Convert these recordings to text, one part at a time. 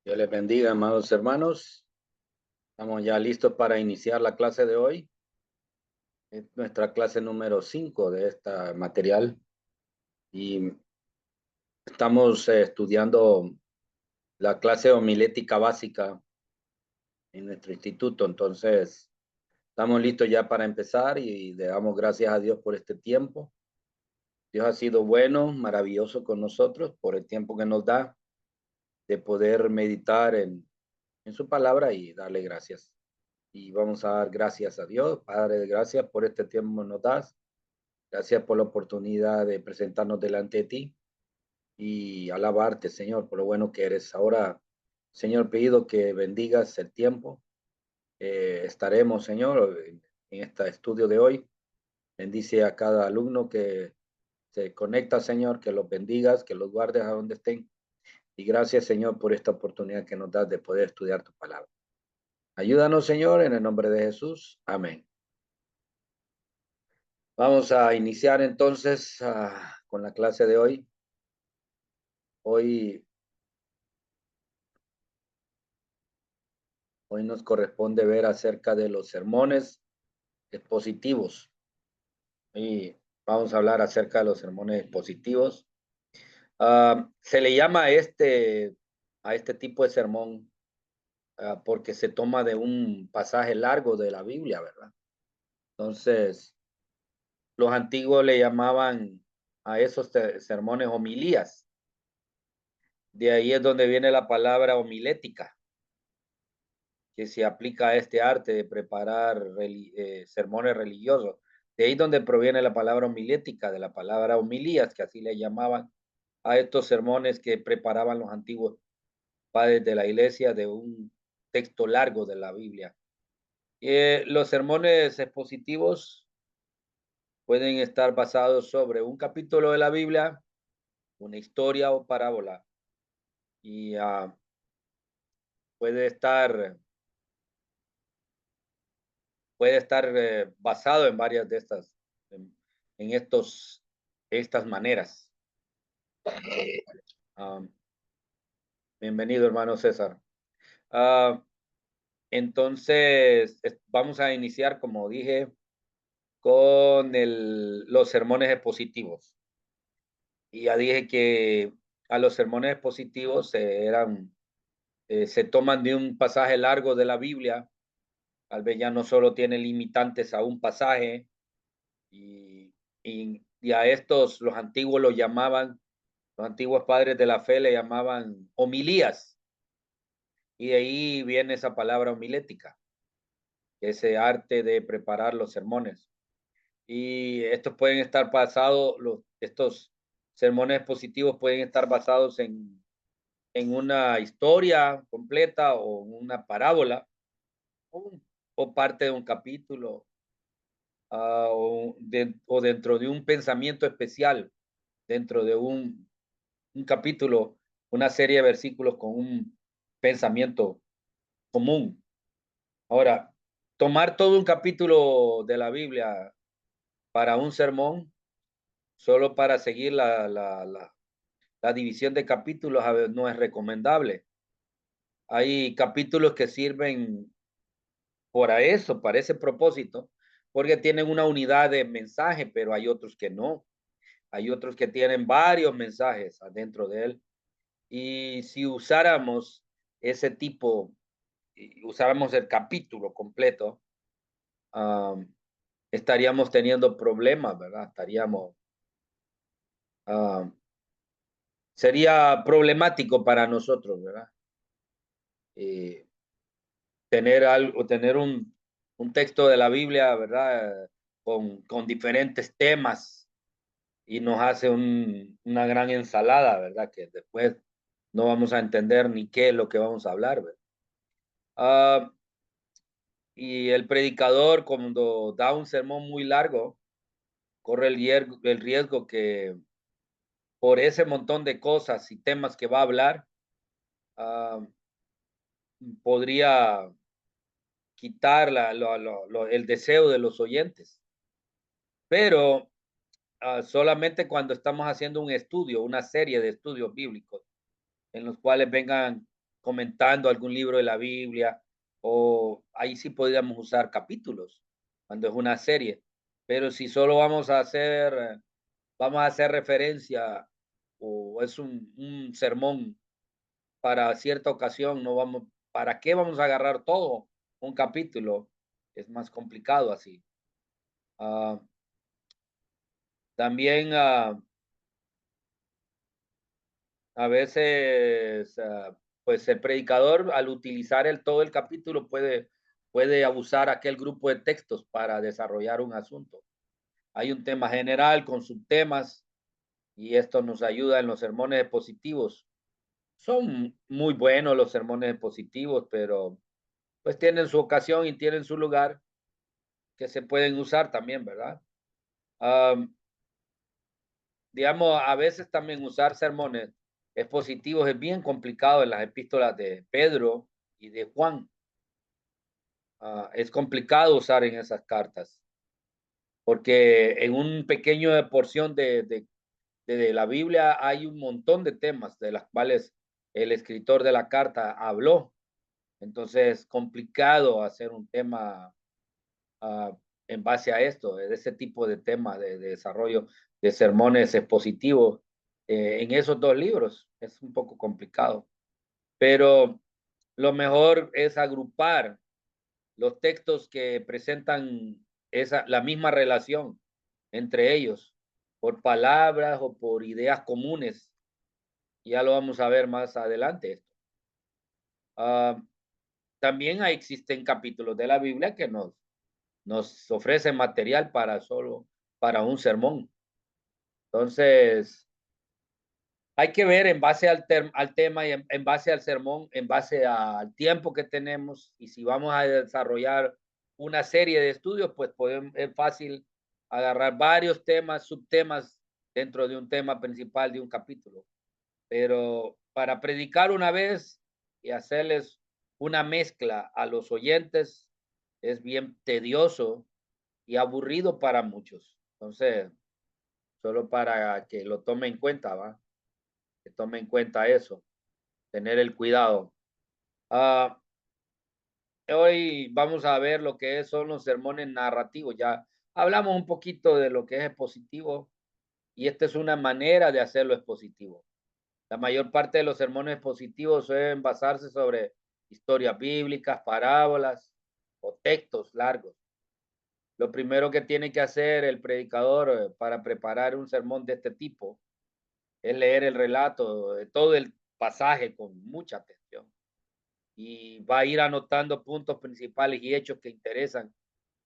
Dios les bendiga, amados hermanos. Estamos ya listos para iniciar la clase de hoy. Es nuestra clase número 5 de esta material y estamos estudiando la clase homilética básica en nuestro instituto. Entonces, estamos listos ya para empezar y le damos gracias a Dios por este tiempo. Dios ha sido bueno, maravilloso con nosotros por el tiempo que nos da de poder meditar en su palabra y darle gracias. Y vamos a dar gracias a Dios. Padre, de gracias por este tiempo que nos das. Gracias por la oportunidad de presentarnos delante de ti y alabarte, Señor, por lo bueno que eres. Ahora, Señor, pido que bendigas el tiempo. Estaremos, Señor, en este estudio de hoy. Bendice a cada alumno que se conecta, Señor, que los bendigas, que los guardes a donde estén. Y gracias, Señor, por esta oportunidad que nos das de poder estudiar tu palabra. Ayúdanos, Señor, en el nombre de Jesús. Amén. Vamos a iniciar entonces con la clase de hoy. Hoy nos corresponde ver acerca de los sermones expositivos. Y vamos a hablar acerca de los sermones expositivos. Se le llama a este tipo de sermón porque se toma de un pasaje largo de la Biblia, ¿verdad? Entonces, los antiguos le llamaban a esos sermones homilías. De ahí es donde viene la palabra homilética, que se aplica a este arte de preparar sermones religiosos. De ahí donde proviene la palabra homilética, de la palabra homilías, que así le llamaban a estos sermones que preparaban los antiguos padres de la iglesia de un texto largo de la Biblia. Los sermones expositivos pueden estar basados sobre un capítulo de la Biblia, una historia o parábola, y puede estar basado en varias de en estas maneras. Um, Bienvenido, hermano César. Uh, entonces, vamos a iniciar, como dije, con los sermones expositivos. Y ya dije que a los sermones expositivos se toman de un pasaje largo de la Biblia. Tal vez ya no solo tiene limitantes a un pasaje, y a estos los antiguos los antiguos padres de la fe le llamaban homilías, y de ahí viene esa palabra homilética, ese arte de preparar los sermones. Y estos pueden estar basados, estos sermones positivos pueden estar basados en una historia completa o una parábola o parte de un capítulo, o dentro de un pensamiento especial, dentro de un capítulo, una serie de versículos con un pensamiento común. Ahora, tomar todo un capítulo de la Biblia para un sermón, solo para seguir la división de capítulos, a veces no es recomendable. Hay capítulos que sirven para eso, para ese propósito, porque tienen una unidad de mensaje, pero hay otros que no. Hay otros que tienen varios mensajes adentro de él. Y si usáramos ese tipo, usáramos el capítulo completo, um, estaríamos teniendo problemas, ¿verdad? Um, sería problemático para nosotros, ¿verdad? Eh, tener un texto de la Biblia, ¿verdad? Con diferentes temas y nos hace una gran ensalada, ¿verdad? Que después no vamos a entender ni qué es lo que vamos a hablar, ¿verdad? Y el predicador, cuando da un sermón muy largo, corre el riesgo que por ese montón de cosas y temas que va a hablar, uh, podría quitar el deseo de los oyentes. Pero solamente cuando estamos haciendo un estudio, una serie de estudios bíblicos, en los cuales vengan comentando algún libro de la Biblia, o ahí sí podríamos usar capítulos, cuando es una serie. Pero si solo vamos a hacer referencia o es un sermón para cierta ocasión, no vamos, ¿para qué vamos a agarrar todo un capítulo? Es más complicado así. Ah, también a veces, pues el predicador al utilizar todo el capítulo puede abusar aquel grupo de textos para desarrollar un asunto. Hay un tema general con subtemas y esto nos ayuda en los sermones expositivos. Son muy buenos los sermones expositivos, pero pues tienen su ocasión y tienen su lugar que se pueden usar también, ¿verdad? Am, digamos, a veces también usar sermones expositivos es bien complicado en las epístolas de Pedro y de Juan. Es complicado usar en esas cartas, porque en un pequeño porción de la Biblia hay un montón de temas de las cuales el escritor de la carta habló. Entonces, es complicado hacer un tema en base a esto, de ese tipo de temas de desarrollo de sermones expositivos en esos dos libros. Es un poco complicado, pero lo mejor es agrupar los textos que presentan la misma relación entre ellos por palabras o por ideas comunes. Ya lo vamos a ver más adelante esto. Uh, también existen capítulos de la Biblia que nos ofrecen material para un sermón. Entonces, hay que ver en base al tema y en base al sermón, en base al tiempo que tenemos y si vamos a desarrollar una serie de estudios, pues es fácil agarrar varios temas, subtemas dentro de un tema principal de un capítulo. Pero para predicar una vez y hacerles una mezcla a los oyentes es bien tedioso y aburrido para muchos. Entonces, solo para que lo tome en cuenta, ¿va? Que tome en cuenta eso, tener el cuidado. Uh, Hoy vamos a ver lo que son los sermones narrativos. Ya hablamos un poquito de lo que es expositivo y esta es una manera de hacerlo expositivo. La mayor parte de los sermones expositivos suelen basarse sobre historias bíblicas, parábolas o textos largos. Lo primero que tiene que hacer el predicador para preparar un sermón de este tipo es leer el relato de todo el pasaje con mucha atención y va a ir anotando puntos principales y hechos que interesan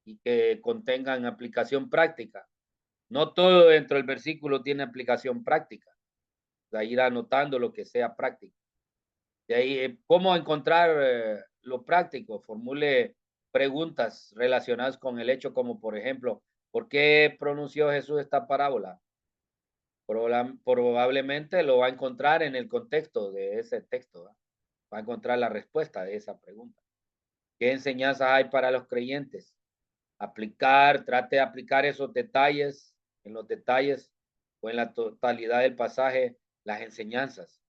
y que contengan aplicación práctica. No todo dentro del versículo tiene aplicación práctica. Va a ir anotando lo que sea práctico. De ahí, ¿cómo encontrar lo práctico? Formule preguntas relacionadas con el hecho, como por ejemplo, ¿por qué pronunció Jesús esta parábola? Probablemente lo va a encontrar en el contexto de ese texto. ¿Va? Va a encontrar la respuesta de esa pregunta. ¿Qué enseñanzas hay para los creyentes? Trate de aplicar esos detalles, en los detalles o en la totalidad del pasaje, las enseñanzas.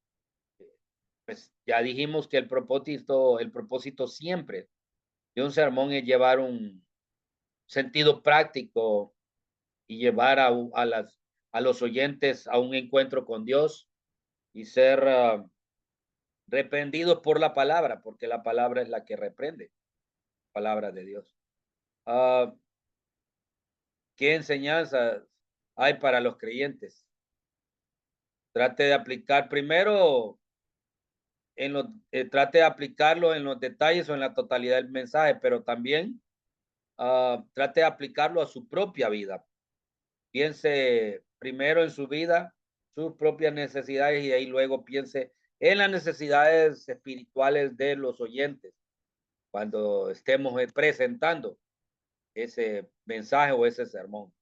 Pues ya dijimos que el propósito siempre de un sermón es llevar un sentido práctico y llevar a los oyentes a un encuentro con Dios y ser reprendidos por la palabra, porque la palabra es la que reprende, palabra de Dios. Uh, ¿Qué enseñanzas hay para los creyentes? Trate de aplicar primero trate de aplicarlo en los detalles o en la totalidad del mensaje, pero también trate de aplicarlo a su propia vida. Piense primero en su vida, sus propias necesidades y ahí luego piense en las necesidades espirituales de los oyentes cuando estemos presentando ese mensaje o ese sermón.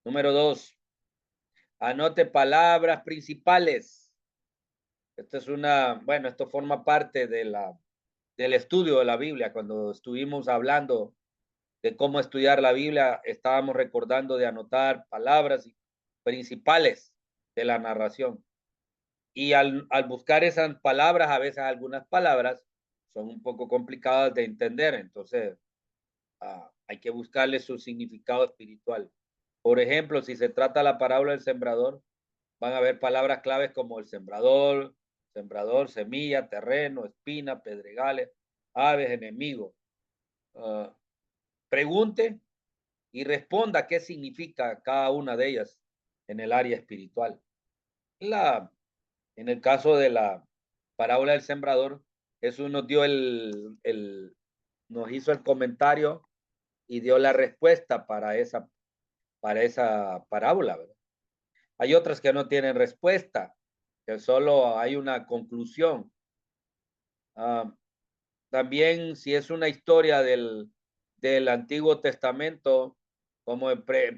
Número 2, anote palabras principales. Esto forma parte del estudio de la Biblia. Cuando estuvimos hablando de cómo estudiar la Biblia, estábamos recordando de anotar palabras principales de la narración. Y al buscar esas palabras, a veces algunas palabras son un poco complicadas de entender, entonces hay que buscarle su significado espiritual. Por ejemplo, si se trata la parábola del sembrador, van a haber palabras claves como el sembrador, semilla, terreno, espina, pedregales, aves, enemigos. Ah, pregunte y responda qué significa cada una de ellas en el área espiritual. En el caso de la parábola del sembrador, Jesús nos dio nos hizo el comentario y dio la respuesta para esa parábola, ¿verdad? Hay otras que no tienen respuesta, que solo hay una conclusión. Ah, también si es una historia del Antiguo Testamento, como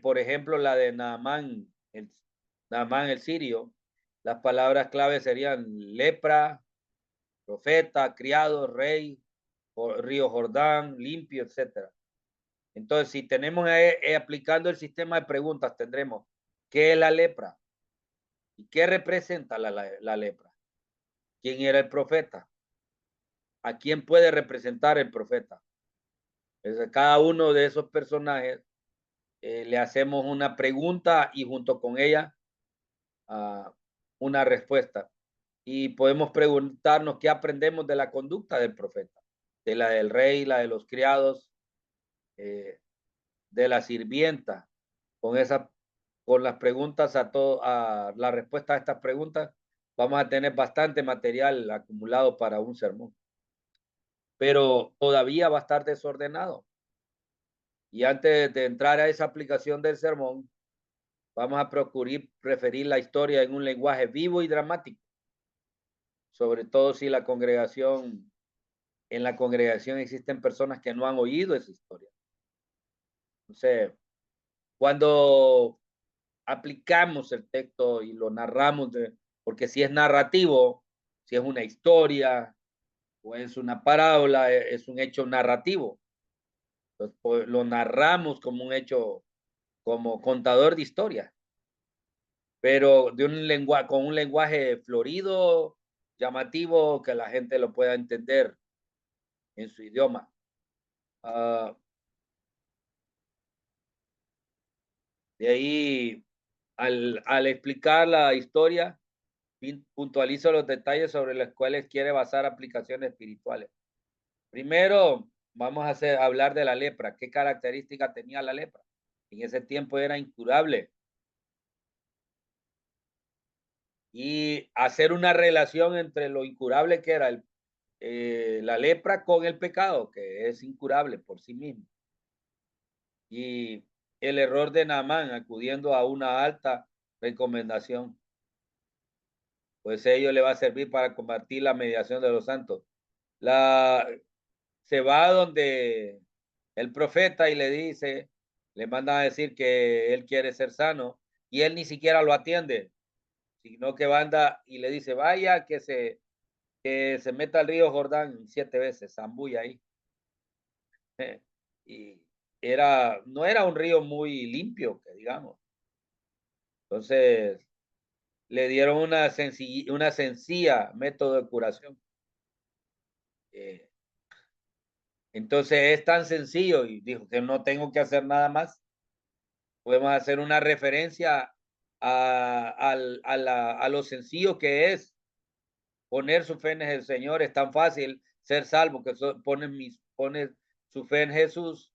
por ejemplo la de Naamán el sirio, las palabras clave serían lepra, profeta, criado, rey, río Jordán, limpio, etcétera. Entonces, si tenemos aplicando el sistema de preguntas, tendremos ¿qué es la lepra? ¿Y qué representa la lepra? ¿Quién era el profeta? ¿A quién puede representar el profeta? Entonces, cada uno de esos personajes le hacemos una pregunta y junto con ella una respuesta. Y podemos preguntarnos qué aprendemos de la conducta del profeta, de la del rey, la de los criados, de la sirvienta. Con con las preguntas a la respuesta a estas preguntas, vamos a tener bastante material acumulado para un sermón. Pero todavía va a estar desordenado. Y antes de entrar a esa aplicación del sermón, vamos a preferir la historia en un lenguaje vivo y dramático, sobre todo si en la congregación existen personas que no han oído esa historia. Entonces, cuando aplicamos el texto y lo narramos, porque si es narrativo, si es una historia o es una parábola, es un hecho narrativo. Entonces, pues, lo narramos como un hecho, como contador de historia, pero con un lenguaje florido, llamativo, que la gente lo pueda entender en su idioma. Uh, de ahí, al explicar la historia, puntualizo los detalles sobre los cuales quiere basar aplicaciones espirituales. Primero, vamos a hablar de la lepra. ¿Qué característica tenía la lepra? En ese tiempo era incurable. Y hacer una relación entre lo incurable que era la lepra con el pecado, que es incurable por sí mismo. Y el error de Naamán acudiendo a una alta recomendación, pues ello le va a servir para combatir la mediación de los santos. Se va donde el profeta y le dice, le manda a decir que él quiere ser sano y él ni siquiera lo atiende, sino que anda y le dice, vaya que se meta al río Jordán 7 veces, zambulla ahí. Y no era un río muy limpio, que digamos. Entonces, le dieron una sencilla método de curación. Entonces, es tan sencillo y dijo que no tengo que hacer nada más. Podemos hacer una referencia a lo sencillo que es poner su fe en el Señor. Es tan fácil ser salvo que pone su fe en Jesús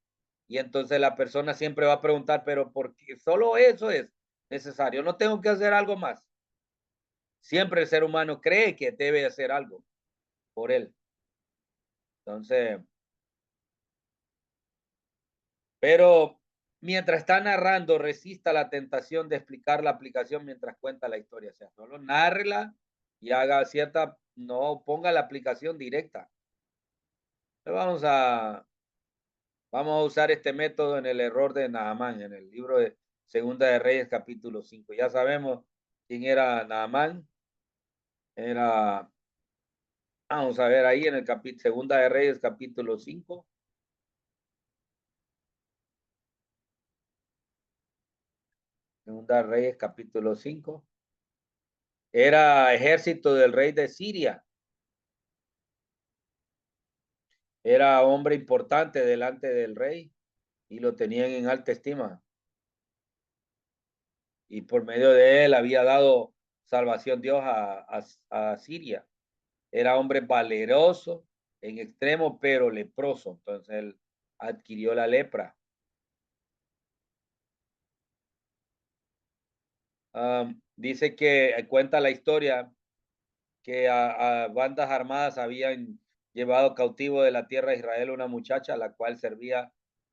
y entonces la persona siempre va a preguntar, pero ¿por qué? Solo eso es necesario. No tengo que hacer algo más. Siempre el ser humano cree que debe hacer algo por él. Entonces, pero mientras está narrando, resista la tentación de explicar la aplicación mientras cuenta la historia. O sea, solo nárrela y haga no ponga la aplicación directa. Vamos a usar este método en el error de Naamán, en el libro de Segunda de Reyes, capítulo 5. Ya sabemos quién era Naamán. Vamos a ver ahí en el Segunda de Reyes, capítulo 5. Segunda de Reyes, capítulo 5. Era ejército del rey de Siria. Era hombre importante delante del rey y lo tenían en alta estima. Y por medio de él había dado salvación Dios a Siria. Era hombre valeroso en extremo, pero leproso. Entonces él adquirió la lepra. Dice que cuenta la historia que a bandas armadas habían llevado cautivo de la tierra de Israel una muchacha, la cual servía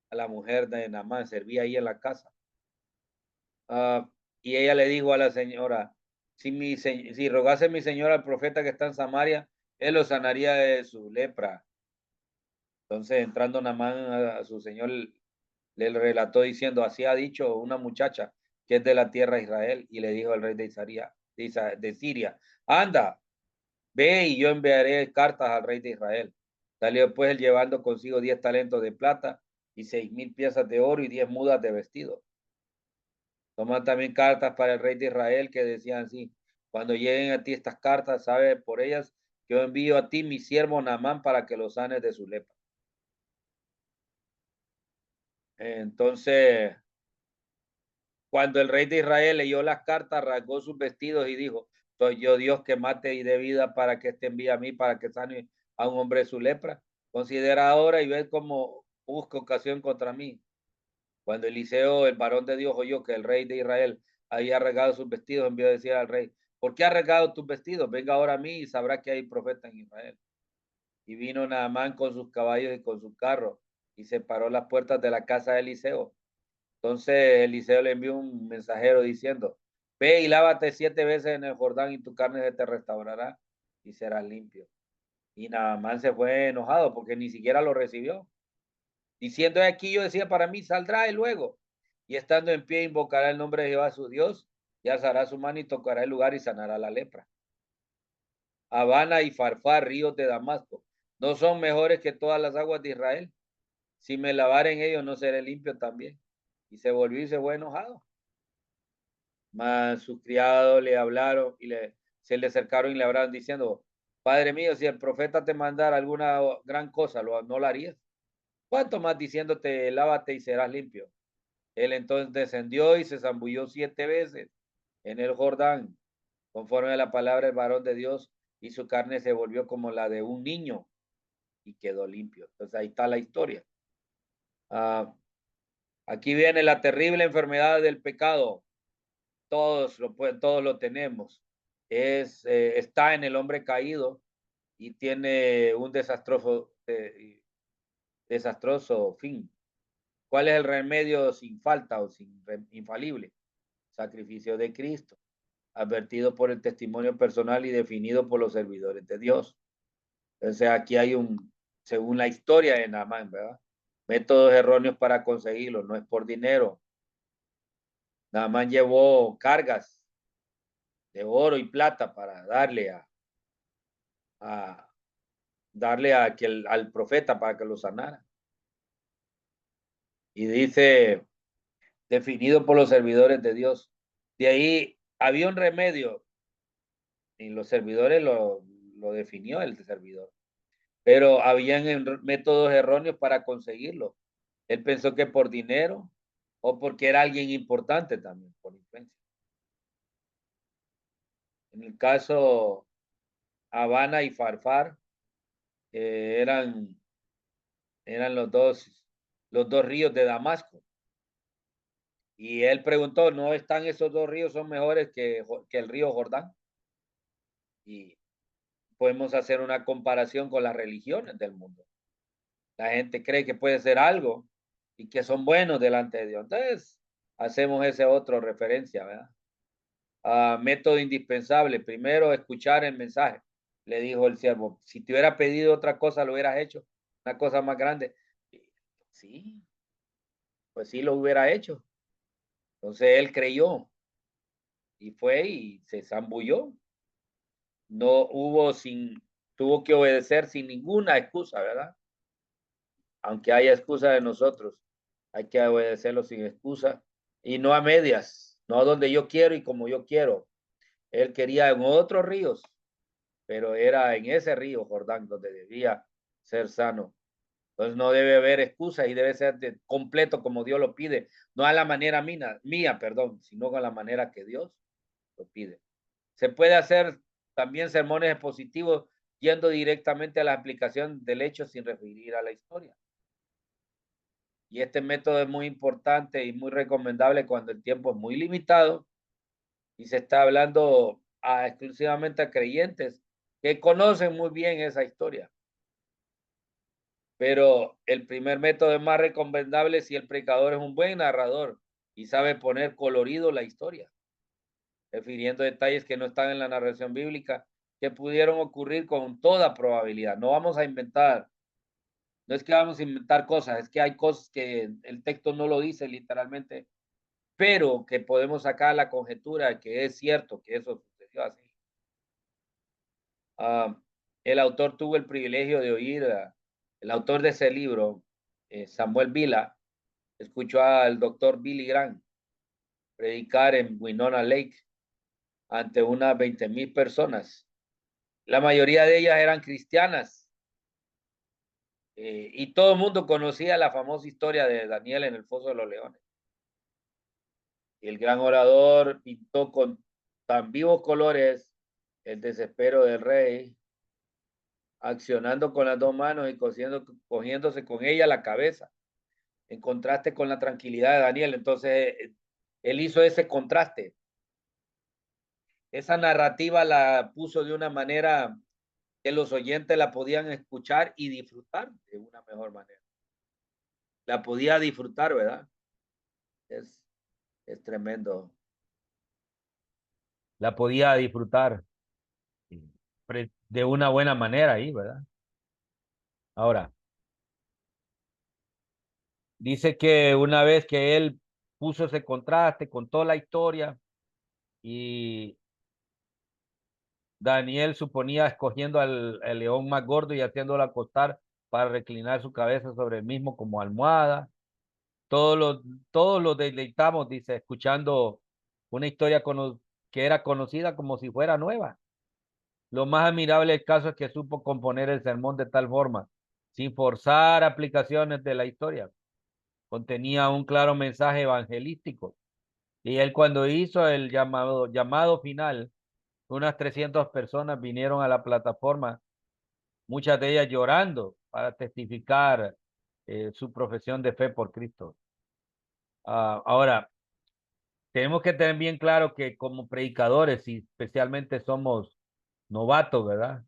a la mujer de Naamán, servía ahí en la casa. Y ella le dijo a la señora, si rogase mi señora al profeta que está en Samaria, él lo sanaría de su lepra. Entonces, entrando Naamán a su señor, le relató diciendo, así ha dicho una muchacha que es de la tierra de Israel, y le dijo al rey de Siria, anda, ve y yo enviaré cartas al rey de Israel. Salió pues él llevando consigo 10 talentos de plata y 6,000 piezas de oro y 10 mudas de vestido. Toman también cartas para el rey de Israel que decían así, cuando lleguen a ti estas cartas, sabe por ellas que yo envío a ti mi siervo Naamán para que lo sanes de su lepra. Entonces, cuando el rey de Israel leyó las cartas, rasgó sus vestidos y dijo, soy yo Dios que mate y dé vida para que este envíe a mí, para que sane a un hombre de su lepra. Considera ahora y ve cómo busca ocasión contra mí. Cuando Eliseo, el varón de Dios, oyó que el rey de Israel había regado sus vestidos, envió a decir al rey, ¿por qué has regado tus vestidos? Venga ahora a mí y sabrá que hay profeta en Israel. Y vino Naamán con sus caballos y con sus carros y se paró las puertas de la casa de Eliseo. Entonces Eliseo le envió un mensajero diciendo, ve y lávate 7 veces en el Jordán y tu carne se te restaurará y serás limpio. Y Naamán se fue enojado porque ni siquiera lo recibió. Diciendo aquí, yo decía para mí, saldrá él luego. Y estando en pie, invocará el nombre de Jehová su Dios, y alzará su mano y tocará el lugar y sanará la lepra. Habana y Farfar, ríos de Damasco, no son mejores que todas las aguas de Israel. Si me lavare en ellos, no seré limpio también. Y se volvió y se fue enojado. Mas sus criados le hablaron y se le acercaron y le hablaron diciendo, Padre mío, si el profeta te mandara alguna gran cosa, ¿no lo harías? ¿Cuánto más diciéndote, lávate y serás limpio? Él entonces descendió y se zambulló 7 veces en el Jordán, conforme a la palabra del varón de Dios, y su carne se volvió como la de un niño y quedó limpio. Entonces ahí está la historia. Aquí viene la terrible enfermedad del pecado. Todos lo tenemos. Está en el hombre caído y tiene un desastroso fin. ¿Cuál es el remedio sin falta o infalible? Sacrificio de Cristo, advertido por el testimonio personal y definido por los servidores de Dios. Entonces aquí hay según la historia de Naamán, ¿verdad? Métodos erróneos para conseguirlo, no es por dinero. Naamán llevó cargas de oro y plata para a darle al profeta para que lo sanara. Y dice, definido por los servidores de Dios. De ahí había un remedio y los servidores lo definió el servidor. Pero habían métodos erróneos para conseguirlo. Él pensó que por dinero o porque era alguien importante también, por influencia. En el caso, Habana y Farfar eran los dos ríos de Damasco. Y él preguntó, ¿no están esos dos ríos, son mejores que el río Jordán? Y podemos hacer una comparación con las religiones del mundo. La gente cree que puede ser algo y que son buenos delante de Dios. Entonces, hacemos ese otro referencia, ¿verdad? Método indispensable. Primero, escuchar el mensaje. Le dijo el siervo, si te hubiera pedido otra cosa, lo hubieras hecho. Una cosa más grande. Sí, pues sí lo hubiera hecho. Entonces él creyó y fue y se zambulló. No hubo tuvo que obedecer sin ninguna excusa, ¿verdad? Aunque haya excusa de nosotros, hay que obedecerlo sin excusa y no a medias, no a donde yo quiero y como yo quiero. Él quería en otros ríos, pero era en ese río Jordán donde debía ser sano. Entonces no debe haber excusa y debe ser completo como Dios lo pide, no a la manera mía, perdón, sino con la manera que Dios lo pide. Se puede hacer también sermones expositivos yendo directamente a la aplicación del hecho sin referir a la historia. Y este método es muy importante y muy recomendable cuando el tiempo es muy limitado y se está hablando exclusivamente a creyentes que conocen muy bien esa historia. Pero el primer método es más recomendable si el predicador es un buen narrador y sabe poner colorido la historia, refiriendo detalles que no están en la narración bíblica que pudieron ocurrir con toda probabilidad. No vamos a inventar, no es que vamos a inventar cosas, es que hay cosas que el texto no lo dice literalmente, pero que podemos sacar la conjetura de que es cierto que eso sucedió así. Ah, el autor tuvo el privilegio de oír, el autor de ese libro, Samuel Vila, escuchó al doctor Billy Graham predicar en Winona Lake ante unas 20,000 personas. La mayoría de ellas eran cristianas y todo el mundo conocía la famosa historia de Daniel en el foso de los leones. Y el gran orador pintó con tan vivos colores el desespero del rey, accionando con las dos manos y cogiéndose con ella la cabeza, en contraste con la tranquilidad de Daniel. Entonces, él hizo ese contraste. Esa narrativa la puso de una manera que los oyentes la podían escuchar y disfrutar de una mejor manera. La podía disfrutar, ¿verdad? Es, es tremendo. La podía disfrutar de una buena manera ahí, ¿verdad? Ahora, dice que una vez que él puso ese contraste, contó la historia y Daniel suponía escogiendo al león más gordo y haciéndolo acostar para reclinar su cabeza sobre el mismo como almohada. Todos los deleitamos, dice, escuchando una historia que era conocida como si fuera nueva. Lo más admirable del caso es que supo componer el sermón de tal forma, sin forzar aplicaciones de la historia. Contenía un claro mensaje evangelístico. Y él cuando hizo el llamado final, unas 300 personas vinieron a la plataforma, muchas de ellas llorando para testificar su profesión de fe por Cristo. Ahora, tenemos que tener bien claro que como predicadores, y especialmente somos novatos, ¿verdad?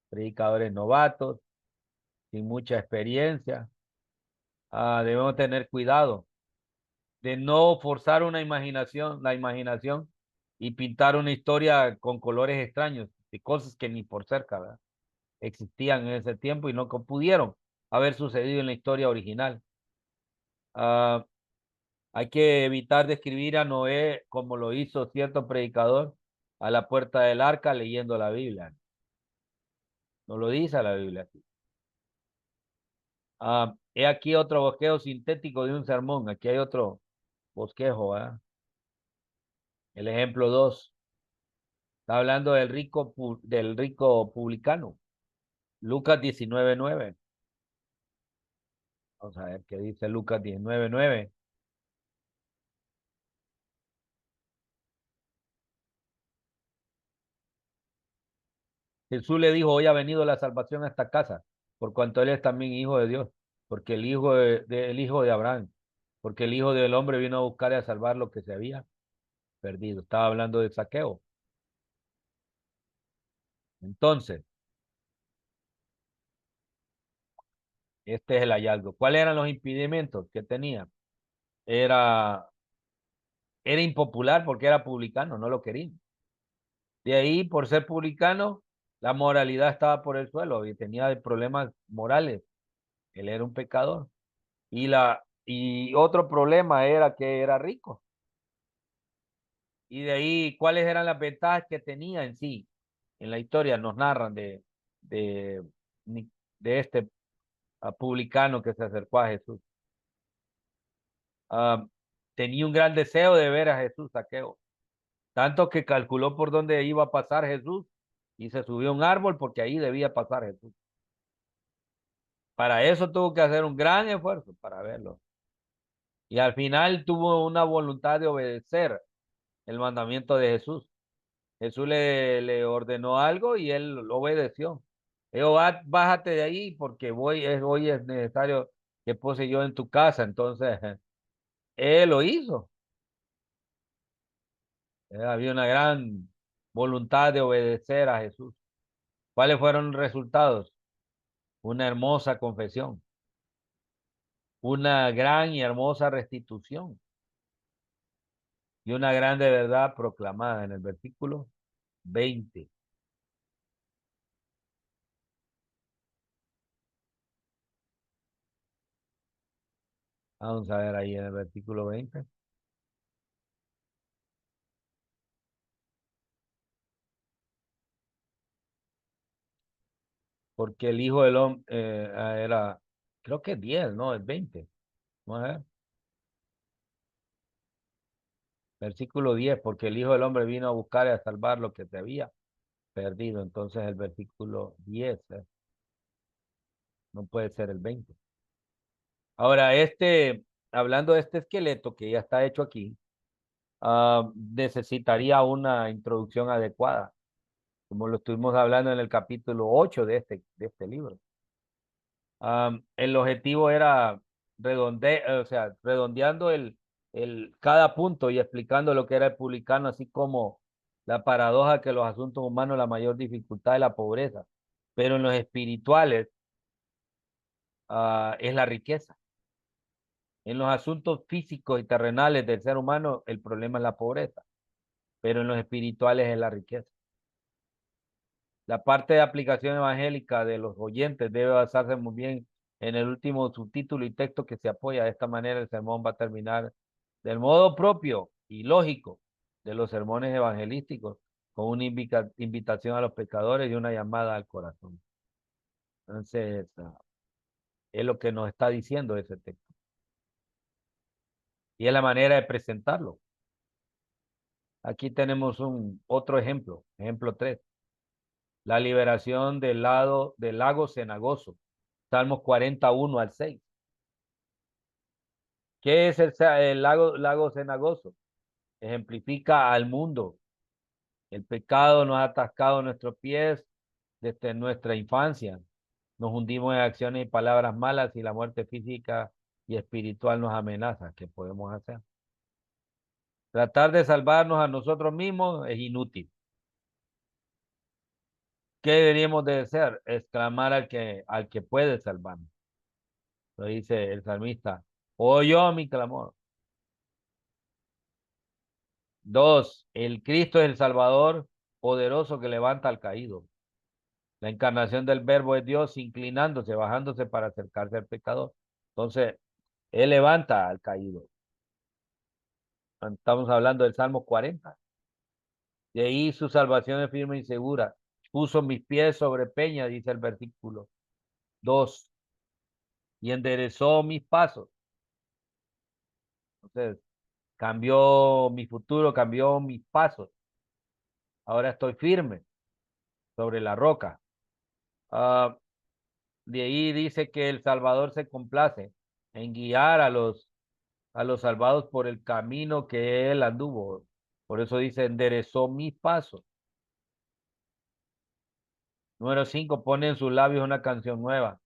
Predicadores novatos, sin mucha experiencia, debemos tener cuidado de no forzar la imaginación y pintar una historia con colores extraños, de cosas que ni por cerca, ¿verdad? Existían en ese tiempo y no pudieron haber sucedido en la historia original. Ah, Hay que evitar describir a Noé como lo hizo cierto predicador a la puerta del arca leyendo la Biblia. No lo dice la Biblia. He aquí otro bosquejo sintético de un sermón. Aquí hay otro bosquejo. El ejemplo 2. Está hablando del rico publicano. Lucas 19:9. Vamos a ver qué dice Lucas 19:9. Jesús le dijo, hoy ha venido la salvación a esta casa, por cuanto él es también hijo de Dios, porque el hijo de Abraham, porque el Hijo del Hombre vino a buscar y a salvar lo que se había perdido. Estaba hablando de Zaqueo. Entonces, este es el hallazgo. ¿Cuáles eran los impedimentos que tenía? Era, era impopular porque era publicano, no lo querían. De ahí, por ser publicano, la moralidad estaba por el suelo y tenía problemas morales. Él era un pecador. Y otro problema era que era rico. Y de ahí, ¿cuáles eran las ventajas que tenía en sí? En la historia nos narran de, de este publicano que se acercó a Jesús. Ah, Tenía un gran deseo de ver a Jesús, Zaqueo. Tanto que calculó por dónde iba a pasar Jesús y se subió a un árbol porque ahí debía pasar Jesús. Para eso tuvo que hacer un gran esfuerzo para verlo. Y al final tuvo una voluntad de obedecer el mandamiento de Jesús. Jesús le ordenó algo y él lo obedeció. Dijo, bájate de ahí porque hoy es necesario que pose yo en tu casa. Entonces, él lo hizo. Había una gran voluntad de obedecer a Jesús. ¿Cuáles fueron los resultados? Una hermosa confesión, una gran y hermosa restitución y una grande verdad proclamada en el versículo 20. Vamos a ver ahí en el versículo 20. Porque el Hijo del Hombre era, creo que 10, no, es 20. Vamos a ver. Versículo 10, porque el Hijo del Hombre vino a buscar y a salvar lo que se había perdido. Entonces el versículo 10, no puede ser el 20. Ahora, hablando de este esqueleto que ya está hecho aquí, necesitaría una introducción adecuada, como lo estuvimos hablando en el capítulo 8 de este libro. El objetivo era o sea, redondeando cada punto y explicando lo que era el publicano, así como la paradoja que los asuntos humanos, la mayor dificultad es la pobreza, pero en los espirituales es la riqueza. En los asuntos físicos y terrenales del ser humano, el problema es la pobreza, pero en los espirituales es la riqueza. La parte de aplicación evangélica de los oyentes debe basarse muy bien en el último subtítulo y texto que se apoya. De esta manera el sermón va a terminar del modo propio y lógico de los sermones evangelísticos, con una invitación a los pecadores y una llamada al corazón. Entonces, es lo que nos está diciendo ese texto. Y es la manera de presentarlo. Aquí tenemos otro ejemplo, ejemplo 3. La liberación del lago cenagoso. Salmos 41 al 6. ¿Qué es el lago cenagoso? Ejemplifica al mundo. El pecado nos ha atascado nuestros pies desde nuestra infancia. Nos hundimos en acciones y palabras malas y la muerte física y espiritual nos amenaza. ¿Qué podemos hacer? Tratar de salvarnos a nosotros mismos es inútil. ¿Qué deberíamos de hacer? Exclamar al que puede salvarnos. Lo dice el salmista. Oyó mi clamor. 2. El Cristo es el Salvador poderoso que levanta al caído. La encarnación del verbo es Dios inclinándose, bajándose para acercarse al pecador. Entonces, Él levanta al caído. Estamos hablando del Salmo 40. De ahí su salvación es firme y segura. Puso mis pies sobre peña, dice el versículo 2. Y enderezó mis pasos. Entonces, cambió mi futuro, cambió mis pasos. Ahora estoy firme sobre la roca. Ah, de ahí dice que el Salvador se complace en guiar a los salvados por el camino que él anduvo. Por eso dice, enderezó mis pasos. Número 5, pone en sus labios una canción nueva.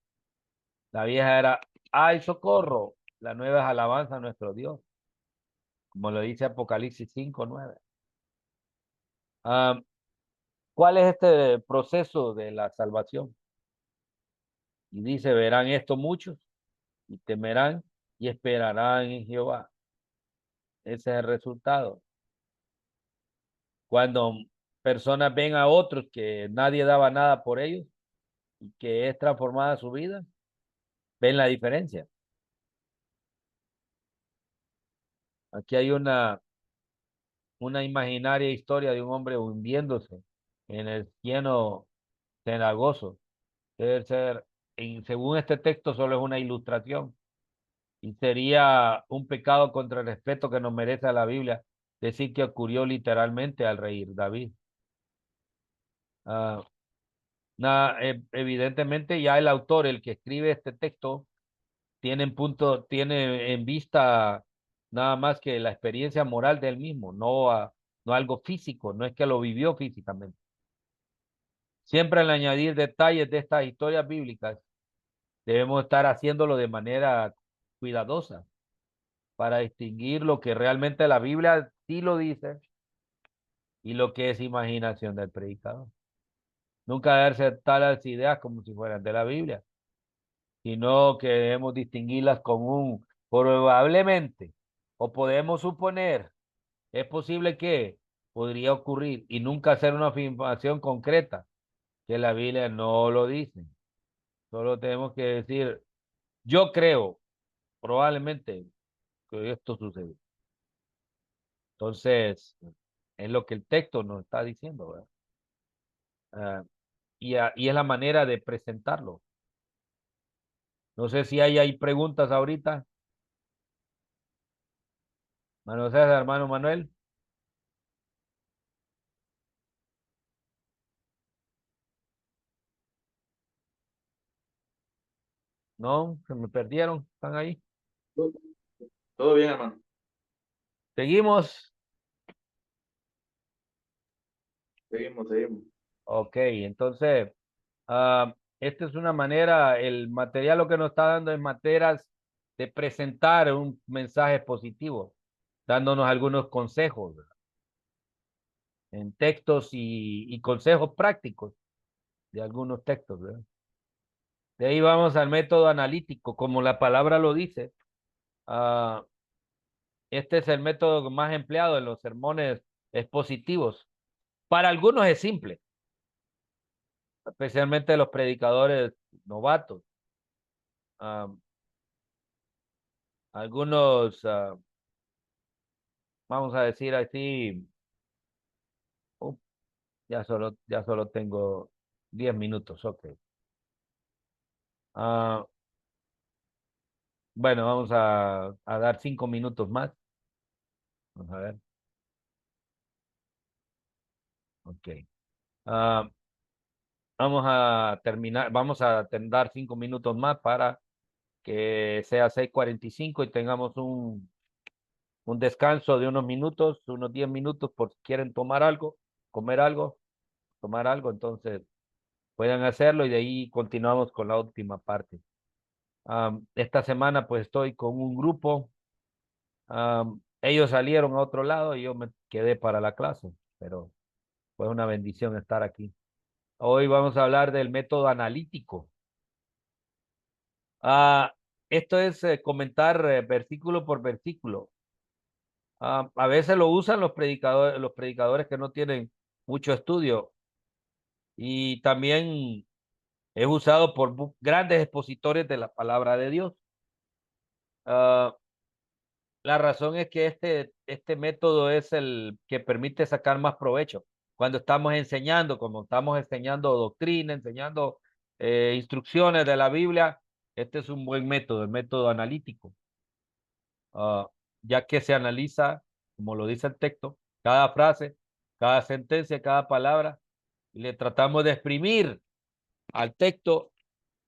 La vieja era, ay, socorro. La nueva es alabanza a nuestro Dios. Como lo dice Apocalipsis 5:9. Ah, ¿cuál es este proceso de la salvación? Y dice, verán esto muchos y temerán y esperarán en Jehová. Ese es el resultado. Cuando personas ven a otros que nadie daba nada por ellos y que es transformada su vida, ven la diferencia. Aquí hay una imaginaria historia de un hombre hundiéndose en el cieno cenagoso. Debe ser, según este texto, solo es una ilustración y sería un pecado contra el respeto que nos merece la Biblia decir que ocurrió literalmente al rey David. Ah, evidentemente ya el autor, el que escribe este texto, tiene en vista nada más que la experiencia moral del mismo, no algo físico, no es que lo vivió físicamente. Siempre al añadir detalles de estas historias bíblicas, debemos estar haciéndolo de manera cuidadosa para distinguir lo que realmente la Biblia sí lo dice y lo que es imaginación del predicador. Nunca darse tales ideas como si fueran de la Biblia, sino que debemos distinguirlas como un probablemente o podemos suponer, es posible que podría ocurrir y nunca hacer una afirmación concreta que la Biblia no lo dice. Solo tenemos que decir, yo creo probablemente que esto sucede. Entonces, es lo que el texto nos está diciendo, ¿verdad? Ah, y es la manera de presentarlo. No sé si hay preguntas ahorita. Manuel César, hermano Manuel. No, se me perdieron. ¿Están ahí? Todo bien, hermano. Seguimos. Seguimos. Ok, entonces, esta es una manera, el material lo que nos está dando es maneras de presentar un mensaje positivo, dándonos algunos consejos, ¿verdad? En textos y consejos prácticos de algunos textos, ¿verdad? De ahí vamos al método analítico, como la palabra lo dice. ah, este es el método más empleado en los sermones expositivos. Para algunos es simple, especialmente los predicadores novatos. Ah, algunos, vamos a decir así, uh, ya solo tengo 10 minutos, ok. Ah, bueno, vamos a dar 5 minutos más. Vamos a ver, ok. Ah, vamos a terminar, dar 5 minutos más para que sea 6:45 y tengamos un descanso de unos minutos, unos 10 minutos por si quieren tomar algo, comer algo, tomar algo, entonces puedan hacerlo y de ahí continuamos con la última parte. Esta semana pues estoy con un grupo, ellos salieron a otro lado y yo me quedé para la clase, pero fue una bendición estar aquí. Hoy vamos a hablar del método analítico. Ah, esto es comentar versículo por versículo. A veces lo usan los predicadores que no tienen mucho estudio y también es usado por grandes expositores de la palabra de Dios. Ah, la razón es que este método es el que permite sacar más provecho. Cuando estamos enseñando, como estamos enseñando doctrina, enseñando instrucciones de la Biblia, este es un buen método, el método analítico. Ya que se analiza, como lo dice el texto, cada frase, cada sentencia, cada palabra, y le tratamos de exprimir al texto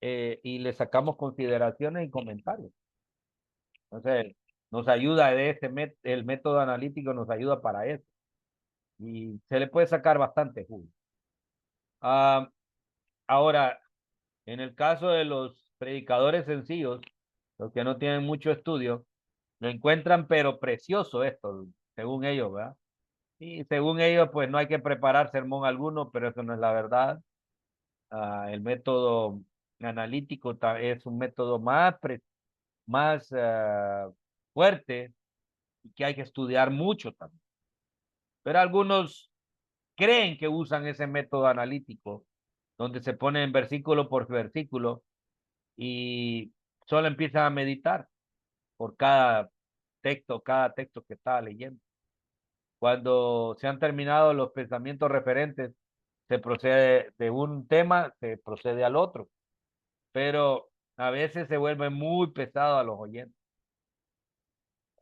y le sacamos consideraciones y comentarios. Entonces, nos ayuda el método analítico nos ayuda para eso. Y se le puede sacar bastante jugo. Ahora, en el caso de los predicadores sencillos, los que no tienen mucho estudio, lo encuentran pero precioso esto, según ellos, ¿verdad? Y según ellos, pues no hay que preparar sermón alguno, pero eso no es la verdad. El método analítico es un método más fuerte y que hay que estudiar mucho también. Pero algunos creen que usan ese método analítico, donde se ponen versículo por versículo y solo empiezan a meditar por cada texto que estaba leyendo. Cuando se han terminado los pensamientos referentes, se procede de un tema, se procede al otro, pero a veces se vuelve muy pesado a los oyentes.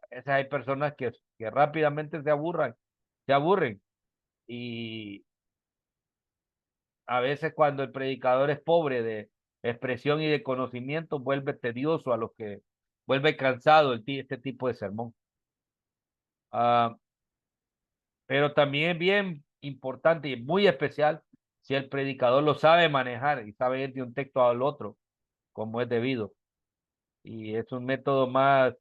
A veces hay personas que que rápidamente se aburren. Y a veces cuando el predicador es pobre de expresión y de conocimiento, vuelve tedioso a los que, vuelve cansado este tipo de sermón. Pero también bien importante y muy especial si el predicador lo sabe manejar y sabe ir de un texto al otro como es debido. Y es un método más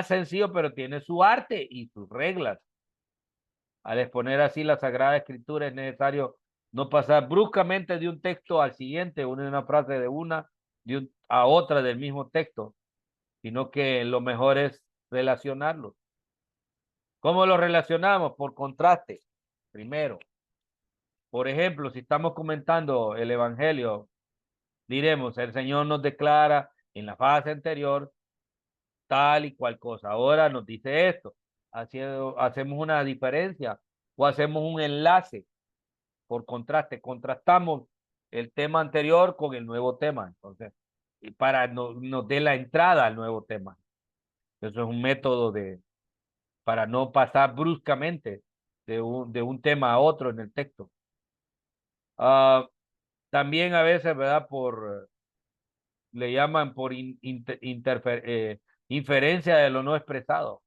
sencillo, pero tiene su arte y sus reglas. Al exponer así la Sagrada Escritura es necesario no pasar bruscamente de un texto al siguiente, una frase a otra del mismo texto, sino que lo mejor es relacionarlos. ¿Cómo lo relacionamos? Por contraste, primero. Por ejemplo, si estamos comentando el Evangelio, diremos, el Señor nos declara en la fase anterior tal y cual cosa. Ahora nos dice esto. Hacemos una diferencia o hacemos un enlace por contraste. Contrastamos el tema anterior con el nuevo tema. Entonces, y para nos dé la entrada al nuevo tema. Eso es un método para no pasar bruscamente de un tema a otro en el texto. También a veces, ¿verdad? Le llaman por inferencia de lo no expresado.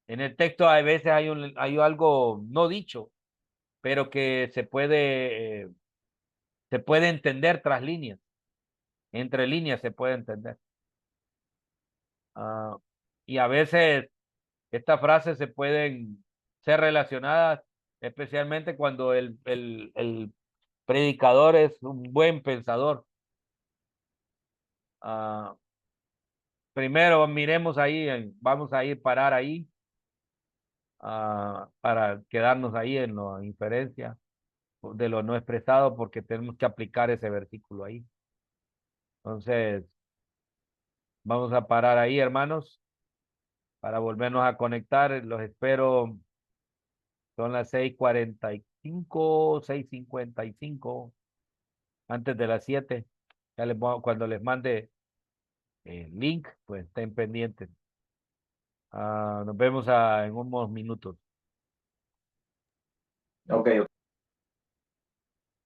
En el texto a veces hay algo no dicho, pero que se puede entender tras líneas. Entre líneas se puede entender. Y a veces estas frases se pueden ser relacionadas, especialmente cuando el predicador es un buen pensador. Primero miremos ahí, vamos a ir parar ahí para quedarnos ahí en la inferencia de lo no expresado, porque tenemos que aplicar ese versículo ahí. Entonces, vamos a parar ahí, hermanos, para volvernos a conectar. Los espero. Son las 6:45, 6:55, antes de las 7. Cuando les mande el link, pues estén pendientes. Nos vemos en unos minutos. Ok.